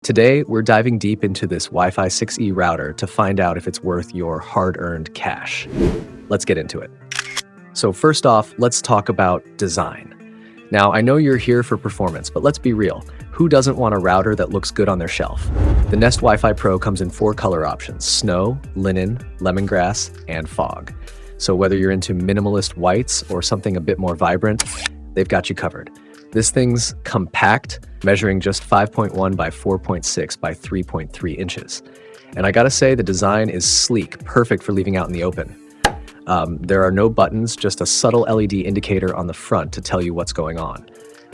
Today, we're diving deep into this Wi-Fi 6E router to find out if it's worth your hard-earned cash. Let's get into it. So first off, let's talk about design. Now, I know you're here for performance, but let's be real. Who doesn't want a router that looks good on their shelf? The Nest Wifi Pro comes in 4 color options: snow, linen, lemongrass, and fog. So whether you're into minimalist whites or something a bit more vibrant, they've got you covered. This thing's compact, measuring just 5.1 by 4.6 by 3.3 inches. And I gotta say, the design is sleek, perfect for leaving out in the open. There are no buttons, just a subtle LED indicator on the front to tell you what's going on.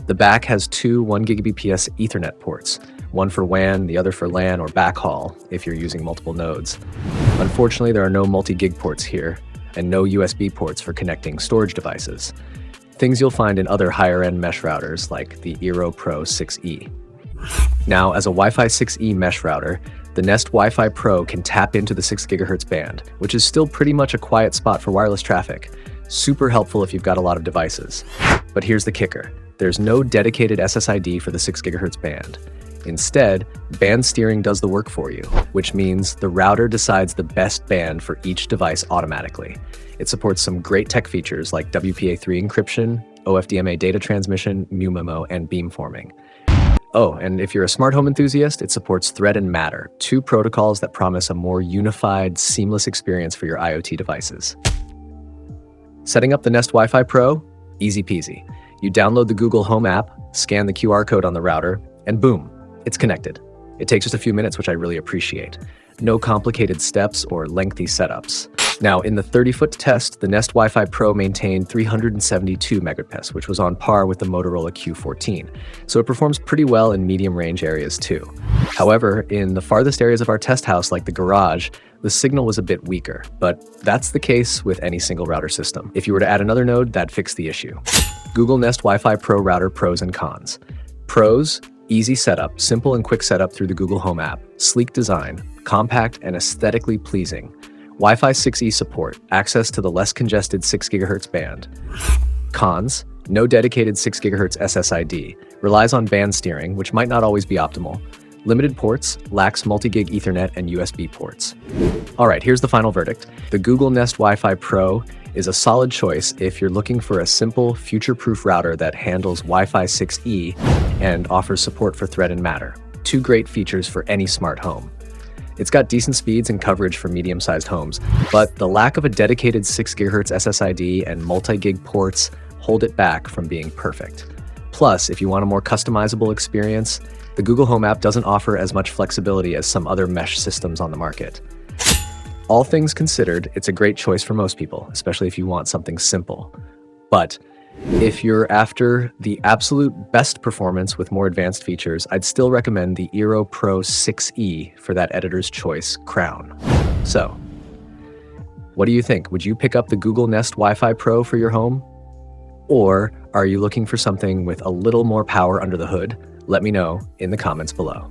The back has 2 1 Gbps Ethernet ports, one for WAN, the other for LAN or backhaul if you're using multiple nodes. Unfortunately, there are no multi-gig ports here, and no USB ports for connecting storage devices. Things you'll find in other higher-end mesh routers like the Eero Pro 6E. Now, as a Wi-Fi 6E mesh router, the Nest Wifi Pro can tap into the 6 GHz band, which is still pretty much a quiet spot for wireless traffic. Super helpful if you've got a lot of devices. But here's the kicker. There's no dedicated SSID for the 6 GHz band. Instead, band steering does the work for you, which means the router decides the best band for each device automatically. It supports some great tech features like WPA3 encryption, OFDMA data transmission, MU-MIMO, and beamforming. Oh, and if you're a smart home enthusiast, it supports Thread and Matter, 2 protocols that promise a more unified, seamless experience for your IoT devices. Setting up the Nest Wifi Pro? Easy peasy. You download the Google Home app, scan the QR code on the router, and boom, it's connected. It takes just a few minutes, which I really appreciate. No complicated steps or lengthy setups. Now, in the 30-foot test, the Nest Wifi Pro maintained 372 Mbps, which was on par with the Motorola Q14. So it performs pretty well in medium-range areas too. However, in the farthest areas of our test house, like the garage, the signal was a bit weaker, but that's the case with any single router system. If you were to add another node, that'd fix the issue. Google Nest Wifi Pro Router pros and cons. Pros: easy setup, simple and quick setup through the Google Home app, sleek design, compact and aesthetically pleasing. Wi-Fi 6E support, access to the less congested 6 GHz band. Cons: no dedicated 6 GHz SSID, relies on band steering, which might not always be optimal. Limited ports, lacks multi-gig Ethernet and USB ports. All right, here's the final verdict. The Google Nest Wifi Pro is a solid choice if you're looking for a simple, future-proof router that handles Wi-Fi 6E and offers support for Thread and Matter. 2 great features for any smart home. It's got decent speeds and coverage for medium-sized homes, but the lack of a dedicated 6 GHz SSID and multi-gig ports hold it back from being perfect. Plus, if you want a more customizable experience, the Google Home app doesn't offer as much flexibility as some other mesh systems on the market. All things considered, it's a great choice for most people, especially if you want something simple. But if you're after the absolute best performance with more advanced features, I'd still recommend the Eero Pro 6E for that editor's choice crown. So, what do you think? Would you pick up the Google Nest Wi-Fi Pro for your home? Or are you looking for something with a little more power under the hood? Let me know in the comments below.